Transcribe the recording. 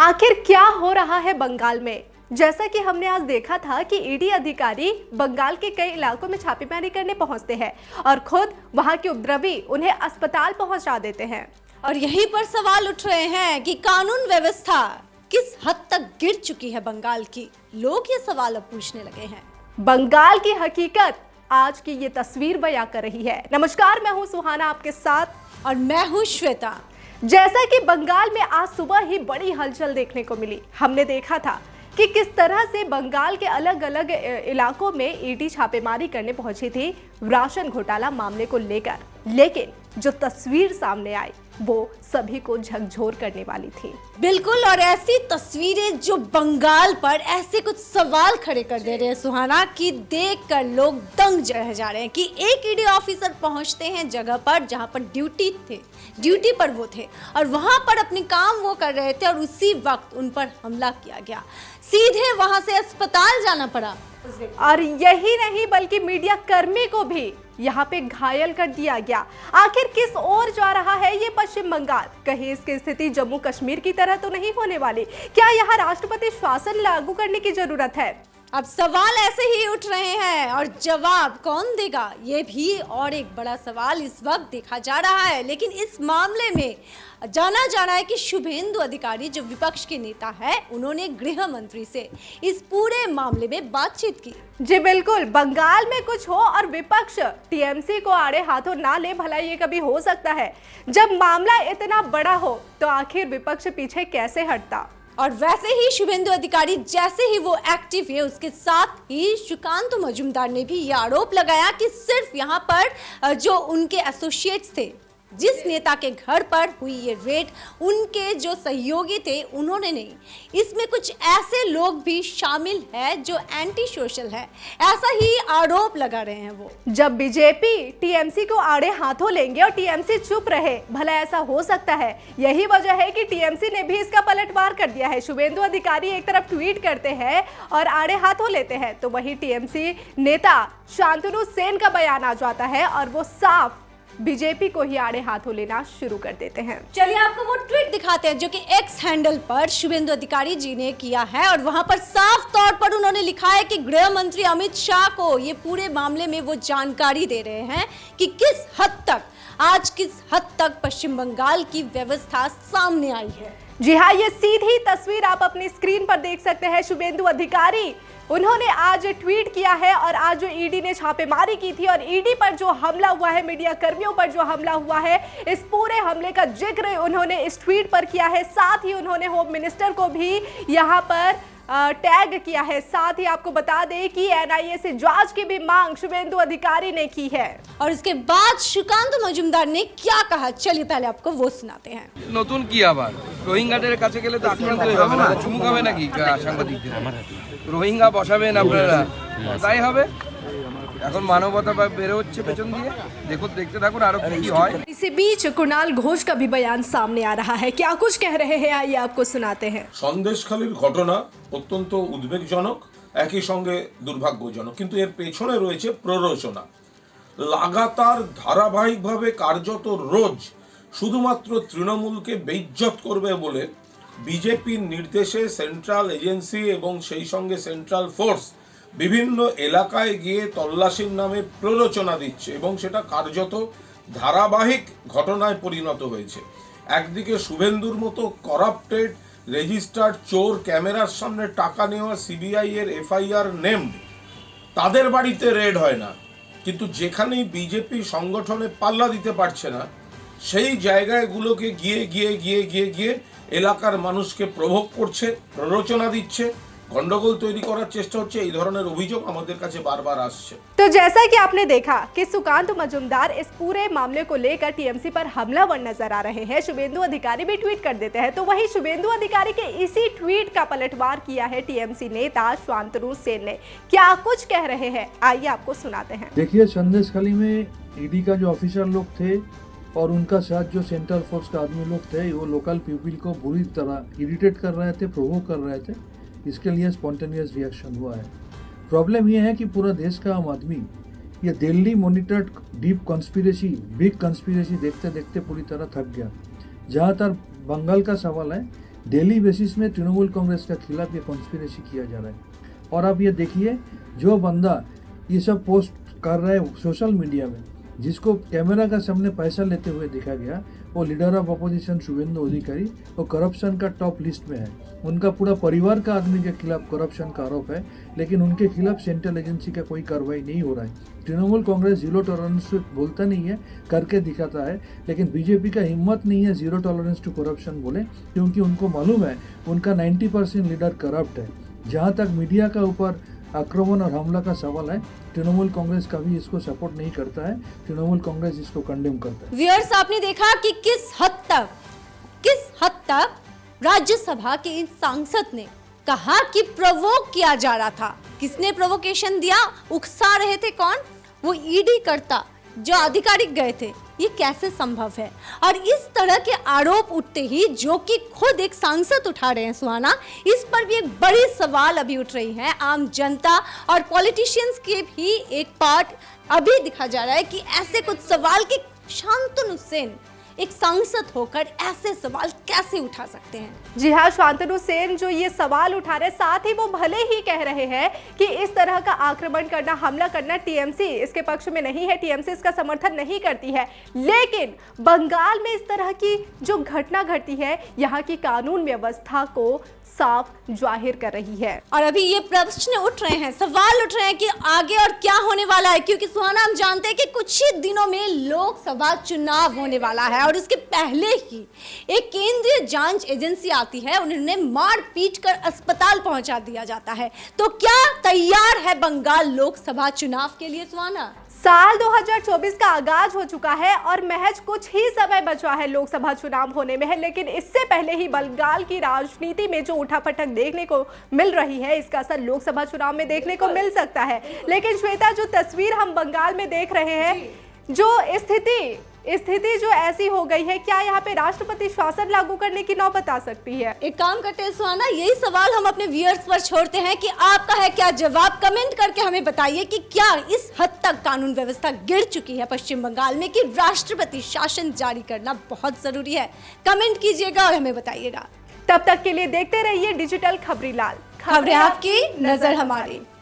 आखिर क्या हो रहा है बंगाल में? जैसा कि हमने आज देखा था कि ईडी अधिकारी बंगाल के कई इलाकों में छापेमारी करने पहुंचते हैं और खुद वहां के उपद्रवी उन्हें अस्पताल पहुंचा देते हैं। और यहीं पर सवाल उठ रहे हैं कि कानून व्यवस्था किस हद तक गिर चुकी है बंगाल की। लोग ये सवाल अब पूछने लगे हैं। बंगाल की हकीकत आज की ये तस्वीर बयां कर रही है। नमस्कार, मैं हूं सुहाना आपके साथ और मैं हूं श्वेता। जैसा कि बंगाल में आज सुबह ही बड़ी हलचल देखने को मिली। हमने देखा था कि किस तरह से बंगाल के अलग अलग इलाकों में ईडी छापेमारी करने पहुंची थी राशन घोटाला मामले को लेकर, लेकिन जो तस्वीर सामने आई वो सभी को झकझोर करने वाली थी। बिल्कुल, और ऐसी तस्वीरें जो बंगाल पर ऐसे कुछ सवाल खड़े कर दे रहे हैं सुहाना, कि देखकर लोग दंग रह जा रहे हैं कि एक ईडी ऑफिसर पहुंचते हैं जगह पर जहां पर ड्यूटी पर वो थे और वहां पर अपने काम वो कर रहे थे और उसी वक्त उन पर हमला किया गया। सीधे वहां से अस्पताल जाना पड़ा। और यही नहीं बल्कि मीडिया कर्मी को भी यहाँ पे घायल कर दिया गया। आखिर किस ओर जा रहा है ये पश्चिम बंगाल? कहीं इसकी स्थिति जम्मू कश्मीर की तरह तो नहीं होने वाली? क्या यहाँ राष्ट्रपति शासन लागू करने की जरूरत है? अब सवाल ऐसे ही उठ रहे हैं और जवाब कौन देगा, ये भी और एक बड़ा सवाल इस वक्त देखा जा रहा है। लेकिन इस मामले में जाना जा रहा है कि शुभेंदु अधिकारी जो विपक्ष के नेता है, उन्होंने गृह मंत्री से इस पूरे मामले में बातचीत की। जी बिल्कुल, बंगाल में कुछ हो और विपक्ष टीएमसी को आड़े हाथों ना ले, भला ये कभी हो सकता है? जब मामला इतना बड़ा हो तो आखिर विपक्ष पीछे कैसे हटता? और वैसे ही शुभेंदु अधिकारी जैसे ही वो एक्टिव है, उसके साथ ही सुकांत मजूमदार ने भी ये आरोप लगाया कि सिर्फ यहाँ पर जो उनके एसोसिएट्स थे, जिस नेता के घर पर हुई ये रेड, उनके जो सहयोगी थे उन्होंने नहीं, इसमें कुछ ऐसे लोग भी शामिल है जो एंटी सोशल है, ऐसा ही आरोप लगा रहे हैं वो। जब बीजेपी टीएमसी को आड़े हाथों लेंगे और टीएमसी चुप रहे, भला ऐसा हो सकता है? यही वजह है कि टीएमसी ने भी इसका पलटवार कर दिया है। शुभेंदु अधिकारी एक तरफ ट्वीट करते हैं और आड़े हाथों लेते हैं, तो वही टीएमसी नेता शांतनु सेन का बयान आ जाता है और वो साफ बीजेपी को ही आड़े हाथों लेना शुरू कर देते हैं। चलिए आपको वो ट्वीट दिखाते हैं जो कि एक्स हैंडल पर शुभेंदु अधिकारी जी ने किया है और वहां पर साफ तौर पर उन्होंने लिखा है कि गृह मंत्री अमित शाह को ये पूरे मामले में वो जानकारी दे रहे हैं कि किस हद तक पश्चिम बंगाल की व्यवस्था सामने आई है। जी हाँ, ये सीधी तस्वीर आप अपनी स्क्रीन पर देख सकते हैं। शुभेंदु अधिकारी उन्होंने आज ट्वीट किया है और आज जो ईडी ने छापेमारी की थी और ईडी पर जो हमला हुआ है, मीडिया कर्मियों पर जो हमला हुआ है, इस पूरे हमले का जिक्र उन्होंने इस ट्वीट पर किया है। साथ ही उन्होंने होम मिनिस्टर को भी यहाँ पर टैग किया है। साथ ही आपको बता दें कि एनआईए से जांच की भी मांग शुभेंदु अधिकारी ने की है। और इसके बाद सुकांत मजूमदार ने क्या कहा, चलिए पहले आपको वो सुनाते हैं। নতুন কি আবার রোহিঙ্গাদের কাছে গেলে তো আক্রান্তই হবে না, চুমুক হবে নাকি সাংবাদিকদের? রোহিঙ্গা বসাবেন আপনারা, তাই হবে। এখন মানবতা বেড়ে হচ্ছে পেছন দিয়ে, দেখতে থাকুন আরো কি হয়। इसी बीच कुणाल घोष का भी बयान सामने आ रहा है। क्या कुछ कह रहे हैं, आइए आपको सुनाते हैं। সন্দেশখালীর ঘটনা অত্যন্ত উদ্বেগজনক, একই সঙ্গে দুর্ভাগ্যজনক, কিন্তু এর পেছনে রয়েছে প্ররোচনা। লাগাতার ধারাবাহিকভাবে কার্যত রোজ শুধুমাত্র তৃণমূলকে বেইজ্জত করবে বলে বিজেপির নির্দেশে সেন্ট্রাল এজেন্সি এবং সেই সঙ্গে সেন্ট্রাল ফোর্স বিভিন্ন এলাকায় গিয়ে তল্লাশির নামে প্ররোচনা দিচ্ছে এবং সেটা কার্যত ধারাবাহিক ঘটনায় পরিণত হয়েছে। একদিকে শুভেন্দুর মতো করাপ্টেড রেজিস্টার্ড চোর, ক্যামেরার সামনে টাকা নেওয়া সিবিআই এর এফআইআর নেমড, তাদের বাড়িতে রেড হয় না, কিন্তু যেখানেই বিজেপি সংগঠনে পাল্লা দিতে পারছে না সেই জায়গাগুলোকে গিয়ে এলাকার মানুষকে প্রভোগ করছে, প্ররোচনা দিচ্ছে, গন্ডগোল তৈরি করার চেষ্টা হচ্ছে। এই ধরনের অভিযোগ আমাদের কাছে বারবার আসছে। तो जैसा कि आपने देखा कि सुकांत मजूमदार इस पूरे मामले को लेकर टीएमसी पर हमलावर नजर आ रहे हैं। शुभेंदु अधिकारी भी ट्वीट कर देते हैं, तो वही शुभेंदु अधिकारी के इसी ट्वीट का पलटवार किया है टीएमसी नेता शांतनु सेन ने। क्या कुछ कह रहे हैं, आइए आपको सुनाते हैं। देखिए, संदेशखाली में ईडी का जो ऑफिसर लोग थे और उनका साथ जो सेंट्रल फोर्स का आदमी लोग थे, वो लोकल पीपल को बुरी तरह इरिटेट कर रहे थे, प्रोवोक कर रहे थे। इसके लिए स्पॉन्टेनियस रिएक्शन हुआ है। प्रॉब्लम यह है कि पूरा देश का आम आदमी ये Delhi monitored deep conspiracy, big conspiracy देखते देखते पूरी तरह थक गया। जहाँ तक बंगाल का सवाल है, डेली बेसिस में तृणमूल कांग्रेस के खिलाफ ये कॉन्स्पिरेसी किया जा रहा है। और आप ये देखिए, जो बंदा ये सब पोस्ट कर रहा है सोशल मीडिया में, जिसको कैमरा का सामने पैसा लेते हुए देखा गया, वो लीडर ऑफ अपोजिशन शुभेंदु अधिकारी, वो करप्शन का टॉप लिस्ट में है। उनका पूरा परिवार का आदमी के खिलाफ करप्शन का आरोप है, लेकिन उनके खिलाफ सेंट्रल एजेंसी का कोई कार्रवाई नहीं हो रहा है। तृणमूल कांग्रेस जीरो टॉलरेंस बोलता नहीं है, करके दिखाता है, लेकिन बीजेपी का हिम्मत नहीं है जीरो टॉलरेंस टू करप्शन बोले, क्योंकि उनको मालूम है उनका 90% लीडर करप्ट है। जहाँ तक मीडिया का ऊपर आक्रमण और हमला का सवाल है, तृणमूल कांग्रेस कभी इसको सपोर्ट नहीं करता है, तृणमूल कांग्रेस इसको कंडेम करता है। व्यूअर्स, आपने देखा कि किस हद तक राज्यसभा के इन सांसद ने कहा कि प्रोवोक किया जा रहा था। किसने प्रोवोकेशन दिया? उकसा रहे थे कौन? वो ईडी करता जो आधिकारिक गए थे। ये कैसे संभव है? और इस तरह के आरोप उठते ही, जो कि खुद एक सांसद उठा रहे हैं सुहाना, इस पर भी एक बड़ी सवाल अभी उठ रही है। आम जनता और पॉलिटिशियंस के भी एक पार्ट अभी दिखा जा रहा है कि ऐसे कुछ सवाल कि शांतनु सेन एक सांसद होकर ऐसे सवाल कैसे उठा सकते हैं। जी हाँ, शांतनु सेन जो ये सवाल उठा रहे, साथ ही वो भले ही कह रहे हैं कि इस तरह का आक्रमण करना, हमला करना टीएमसी इसके पक्ष में नहीं है, टीएमसी इसका समर्थन नहीं करती है, लेकिन बंगाल में इस तरह की जो घटना घटी है, यहाँ की कानून व्यवस्था को साफ जाहिर कर रही है। और अभी ये प्रश्न उठ रहे हैं, सवाल उठ रहे हैं कि आगे और क्या होने वाला है, क्योंकि सुहाना हम जानते हैं कि कुछ ही दिनों में लोकसभा चुनाव होने वाला है और उसके पहले ही एक केंद्रीय जांच एजेंसी आती है, उन्हें मार पीट कर अस्पताल पहुंचा दिया जाता है। तो क्या तैयार है बंगाल लोकसभा चुनाव के लिए सुहाना? साल 2024 का आगाज हो चुका है और महज कुछ ही समय बचा है लोकसभा चुनाव होने में है, लेकिन इससे पहले ही बंगाल की राजनीति में जो उठापटक देखने को मिल रही है, इसका असर लोकसभा चुनाव में देखने को मिल सकता है। लेकिन श्वेता, जो तस्वीर हम बंगाल में देख रहे हैं, जो स्थिति जो ऐसी हो गई है, क्या यहाँ पे राष्ट्रपति शासन लागू करने की नौबत आ सकती है? एक काम करते हैं सुहाना, यही सवाल हम अपने व्यूअर्स पर छोड़ते हैं कि आपका है क्या जवाब। कमेंट करके हमें बताइए कि क्या इस हद तक कानून व्यवस्था गिर चुकी है पश्चिम बंगाल में कि राष्ट्रपति शासन जारी करना बहुत जरूरी है। कमेंट कीजिएगा और हमें बताइएगा। तब तक के लिए देखते रहिए डिजिटल खबरीलाल। खबरें आपकी, नजर हमारी।